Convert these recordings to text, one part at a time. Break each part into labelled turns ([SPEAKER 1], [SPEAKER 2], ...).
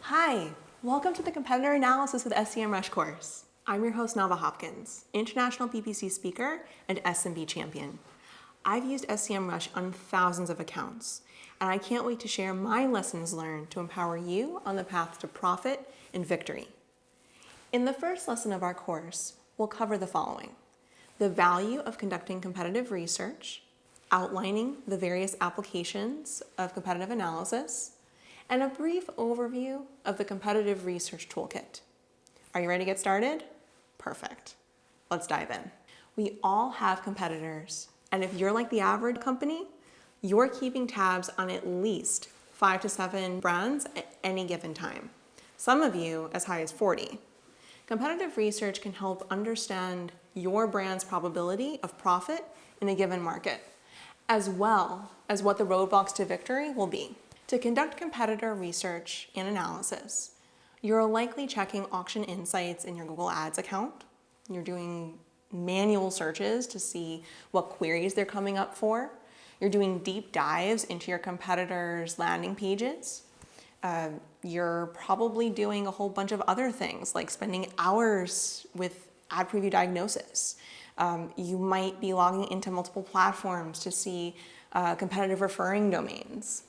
[SPEAKER 1] Hi, welcome to the Competitor Analysis with SEMrush course. I'm your host, Nava Hopkins, international PPC speaker and SMB champion. I've used SEMrush on thousands of accounts, and I can't wait to share my lessons learned to empower you on the path to profit and victory. In the first lesson of our course, we'll cover the following: the value of conducting competitive research, outlining the various applications of competitive analysis, and a brief overview of the Competitive Research Toolkit. Are you ready to get started? Perfect. Let's dive in. We all have competitors, and if you're like the average company, you're keeping tabs on at least 5 to 7 brands at any given time. Some of you as high as 40. Competitive research can help understand your brand's probability of profit in a given market, as well as what the roadblocks to victory will be. To conduct competitor research and analysis, you're likely checking auction insights in your Google Ads account. You're doing manual searches to see what queries they're coming up for. You're doing deep dives into your competitors' landing pages. You're probably doing a whole bunch of other things like spending hours with ad preview diagnosis. You might be logging into multiple platforms to see competitive referring domains.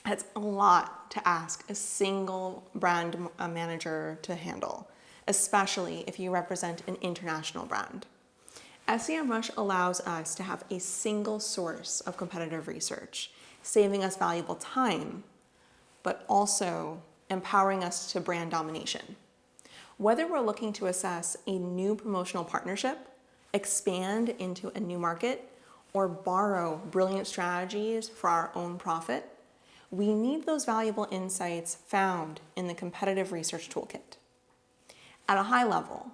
[SPEAKER 1] That's a lot to ask a single brand manager to handle, especially if you represent an international brand. SEMrush allows us to have a single source of competitive research, saving us valuable time, but also empowering us to brand domination. Whether we're looking to assess a new promotional partnership, expand into a new market, or borrow brilliant strategies for our own profit, we need those valuable insights found in the Competitive Research Toolkit. At a high level,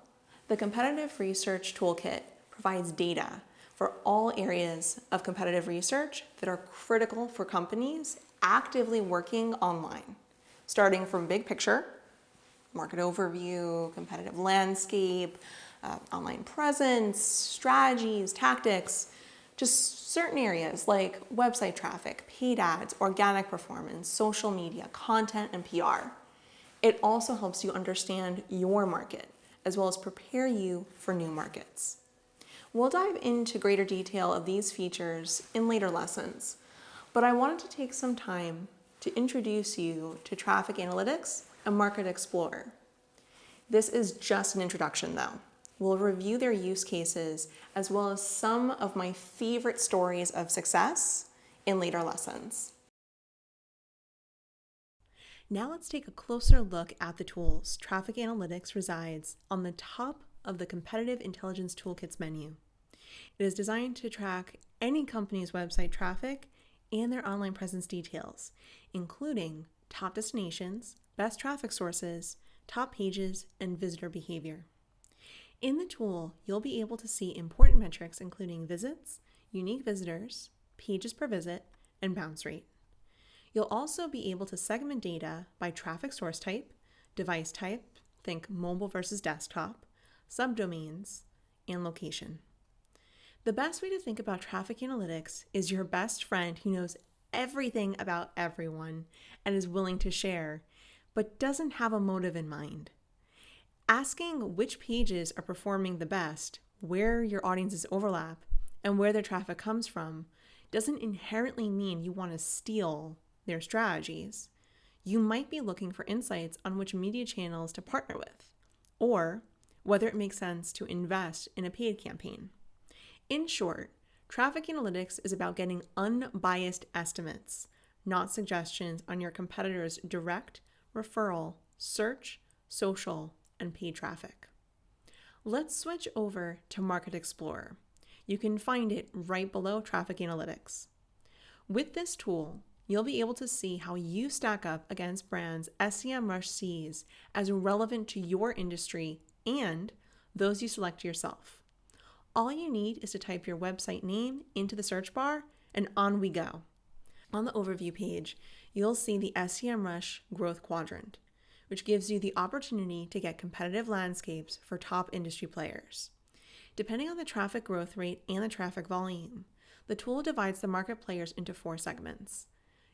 [SPEAKER 1] the Competitive Research Toolkit provides data for all areas of competitive research that are critical for companies actively working online, starting from big picture, market overview, competitive landscape, online presence, strategies, tactics, just certain areas like website traffic, paid ads, organic performance, social media, content, and PR. It also helps you understand your market, as well as prepare you for new markets. We'll dive into greater detail of these features in later lessons, but I wanted to take some time to introduce you to Traffic Analytics and Market Explorer. This is just an introduction though. We'll review their use cases as well as some of my favorite stories of success in later lessons. Now let's take a closer look at the tools. Traffic Analytics resides on the top of the Competitive Intelligence Toolkit's menu. It is designed to track any company's website traffic and their online presence details, including top destinations, best traffic sources, top pages, and visitor behavior. In the tool, you'll be able to see important metrics including visits, unique visitors, pages per visit, and bounce rate. You'll also be able to segment data by traffic source type, device type, think mobile versus desktop, subdomains, and location. The best way to think about traffic analytics is your best friend who knows everything about everyone and is willing to share, but doesn't have a motive in mind. Asking which pages are performing the best, where your audiences overlap, and where their traffic comes from doesn't inherently mean you want to steal their strategies. You might be looking for insights on which media channels to partner with, or whether it makes sense to invest in a paid campaign. In short, traffic analytics is about getting unbiased estimates, not suggestions on your competitors' direct, referral, search, social, and paid traffic. Let's switch over to Market Explorer. You can find it right below Traffic Analytics. With this tool, you'll be able to see how you stack up against brands SEMrush sees as relevant to your industry and those you select yourself. All you need is to type your website name into the search bar and on we go. On the overview page, you'll see the SEMrush Growth Quadrant, which gives you the opportunity to get competitive landscapes for top industry players. Depending on the traffic growth rate and the traffic volume, the tool divides the market players into 4 segments: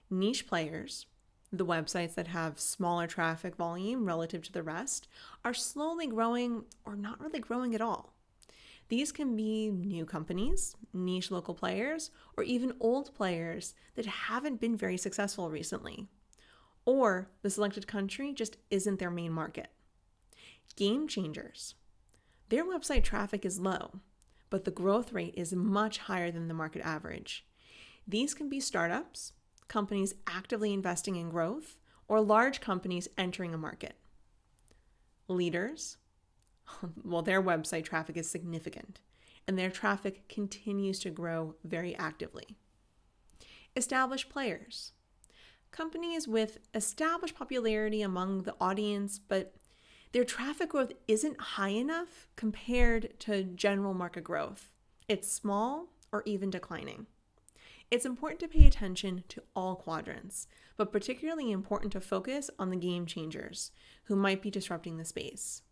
[SPEAKER 1] niche players, The websites that have smaller traffic volume relative to the rest are slowly growing or not really growing at all. These can be new companies, niche local players, or even old players that haven't been very successful recently. Or the selected country just isn't their main market. Game changers. Their website traffic is low, but the growth rate is much higher than the market average. These can be startups, companies actively investing in growth, or large companies entering a market. Leaders. Well, their website traffic is significant, and their traffic continues to grow very actively. Established players. Companies with established popularity among the audience, but their traffic growth isn't high enough compared to general market growth. It's small or even declining. It's important to pay attention to all quadrants, but particularly important to focus on the game changers who might be disrupting the space.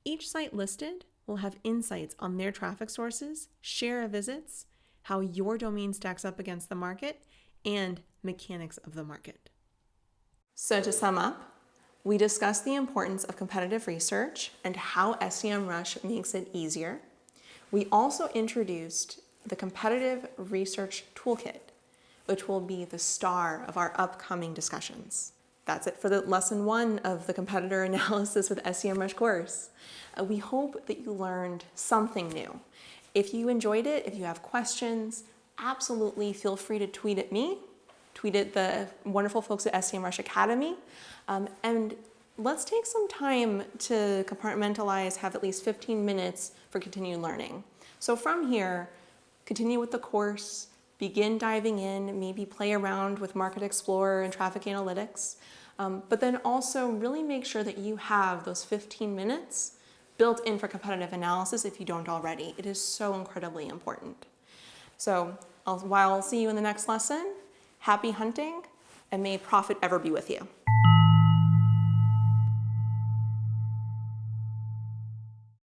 [SPEAKER 1] Each site listed will have insights on their traffic sources, share of visits, how your domain stacks up against the market, and mechanics of the market. So to sum up, we discussed the importance of competitive research and how SEMrush makes it easier. We also introduced the Competitive Research Toolkit, which will be the star of our upcoming discussions. That's it for the lesson 1 of the competitor analysis with SEMrush course. We hope that you learned something new. If you enjoyed it, if you have questions, absolutely feel free to tweet at me, tweet at the wonderful folks at SEMrush Academy, and let's take some time to compartmentalize, have at least 15 minutes for continued learning. So from here, continue with the course, begin diving in, maybe play around with Market Explorer and Traffic Analytics, but then also really make sure that you have those 15 minutes built in for competitive analysis if you don't already. It is so incredibly important. So while I'll see you in the next lesson, happy hunting, and may profit ever be with you.